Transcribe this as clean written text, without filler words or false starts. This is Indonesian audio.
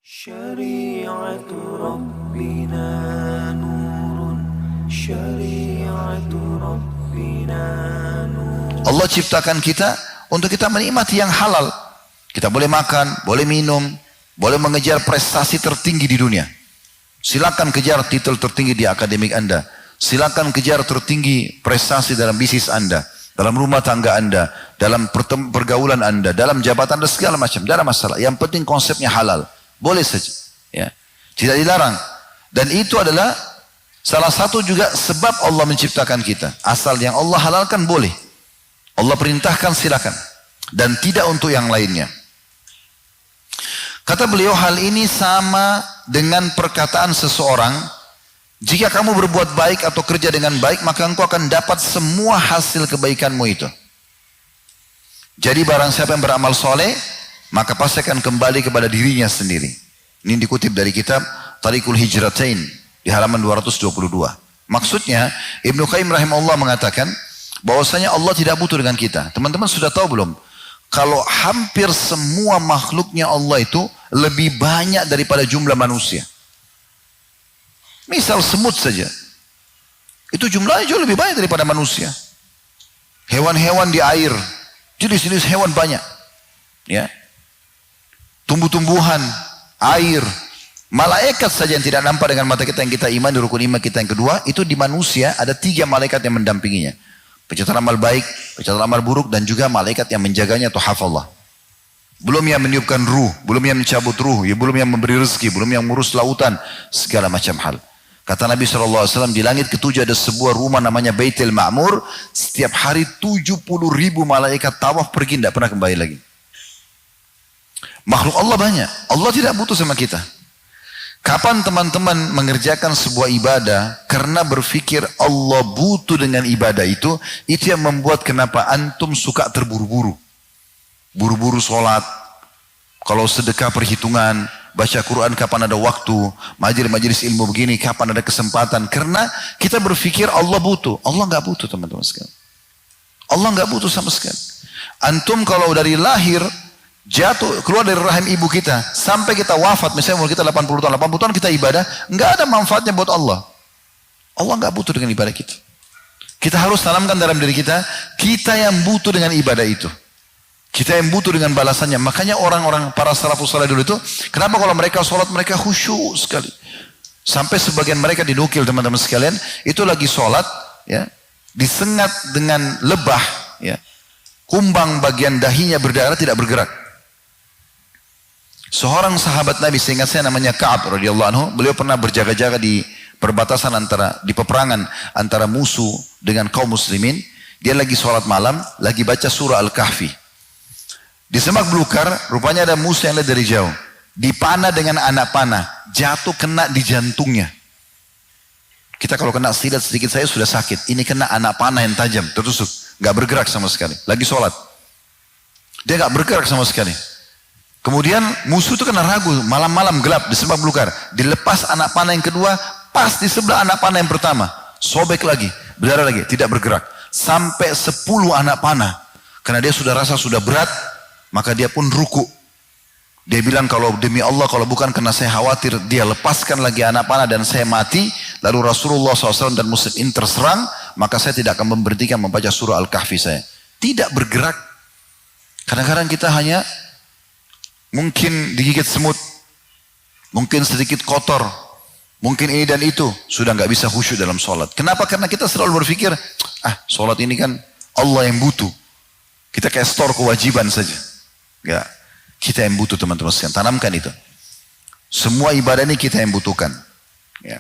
شريعة ربنا نور شريعة ربنا نور. Allah ciptakan kita untuk kita menikmati yang halal. Kita boleh makan, boleh minum, boleh mengejar prestasi tertinggi di dunia. Silakan kejar titel tertinggi di akademik Anda. Silakan kejar tertinggi prestasi dalam bisnis Anda, dalam rumah tangga Anda, dalam pergaulan Anda, dalam jabatan Anda, segala macam. Tidak ada masalah. Yang penting konsepnya halal. Boleh saja. Ya. Tidak dilarang. Dan itu adalah salah satu juga sebab Allah menciptakan kita. Asal yang Allah halalkan boleh. Allah perintahkan silakan. Dan tidak untuk yang lainnya. Kata beliau, hal ini sama dengan perkataan seseorang, jika kamu berbuat baik atau kerja dengan baik, maka engkau akan dapat semua hasil kebaikanmu itu. Jadi barang siapa yang beramal soleh, maka pasti akan kembali kepada dirinya sendiri. Ini dikutip dari kitab Tariqul Hijratain di halaman 222. Maksudnya, Ibnu Qayyim rahimahullah mengatakan bahwasanya Allah tidak butuh dengan kita. Teman-teman sudah tahu belum? Kalau hampir semua makhluknya Allah itu lebih banyak daripada jumlah manusia. Misal semut saja. Itu jumlahnya jauh lebih banyak daripada manusia. Hewan-hewan di air. Jenis-jenis hewan banyak. Ya. Tumbuh-tumbuhan, air, malaikat saja yang tidak nampak dengan mata kita, yang kita iman di rukun iman kita yang kedua, itu di manusia ada 3 malaikat yang mendampinginya. Pencatat amal baik, pencatat amal buruk, dan juga malaikat yang menjaganya atau hafallah. Belum yang meniupkan ruh, belum yang mencabut ruh, ya belum yang memberi rezeki, belum yang mengurus lautan, segala macam hal. Kata Nabi SAW, di langit ketujuh ada sebuah rumah namanya Baitul Ma'mur, setiap hari 70.000 malaikat tawaf pergi, tidak pernah kembali lagi. Makhluk Allah banyak. Allah tidak butuh sama kita. Kapan teman-teman mengerjakan sebuah ibadah karena berpikir Allah butuh dengan ibadah itu yang membuat kenapa antum suka terburu-buru. Buru-buru sholat. Kalau sedekah perhitungan, baca Quran kapan ada waktu, majelis ilmu begini kapan ada kesempatan. Karena kita berpikir Allah butuh. Allah nggak butuh teman-teman sekalian. Allah nggak butuh sama sekali. Antum kalau dari lahir jatuh keluar dari rahim ibu kita sampai kita wafat, misalnya umur kita 80 tahun kita ibadah, nggak ada manfaatnya buat Allah. Allah nggak butuh dengan ibadah kita. Kita harus tanamkan dalam diri kita, kita yang butuh dengan ibadah itu. Kita yang butuh dengan balasannya. Makanya orang-orang para salafus saleh dulu itu, kenapa kalau mereka sholat mereka khusyuk sekali. Sampai sebagian mereka dinukil teman-teman sekalian, itu lagi sholat, ya, disengat dengan lebah, ya, kumbang bagian dahinya berdarah tidak bergerak. Seorang sahabat Nabi, seingat saya namanya Ka'ab radhiyallahu anhu, beliau pernah berjaga-jaga di perbatasan di peperangan antara musuh dengan kaum muslimin. Dia lagi sholat malam, lagi baca surah Al-Kahfi. Di semak belukar, rupanya ada musuh yang lihat dari jauh. Dipanah dengan anak panah, jatuh kena di jantungnya. Kita kalau kena silat sedikit saya sudah sakit. Ini kena anak panah yang tajam, tertusuk, nggak bergerak sama sekali. Lagi sholat, dia nggak bergerak sama sekali. Kemudian musuh itu kena ragu, malam-malam gelap di semak belukar. Dilepas anak panah yang kedua, pas di sebelah anak panah yang pertama. Sobek lagi, berdarah lagi, tidak bergerak. Sampai 10 anak panah. Karena dia sudah rasa sudah berat, maka dia pun ruku. Dia bilang, kalau demi Allah, kalau bukan karena saya khawatir dia lepaskan lagi anak panah dan saya mati, lalu Rasulullah SAW dan muslimin terserang, maka saya tidak akan memberhentikan membaca surah Al-Kahfi saya. Tidak bergerak. Kadang-kadang kita hanya mungkin digigit semut, mungkin sedikit kotor, mungkin ini dan itu, sudah nggak bisa khusyuk dalam sholat. Kenapa? Karena kita selalu berpikir, sholat ini kan Allah yang butuh. Kita kayak store kewajiban saja. Nggak, kita yang butuh teman-teman sekalian. Tanamkan itu. Semua ibadah ini kita yang butuhkan. Ya.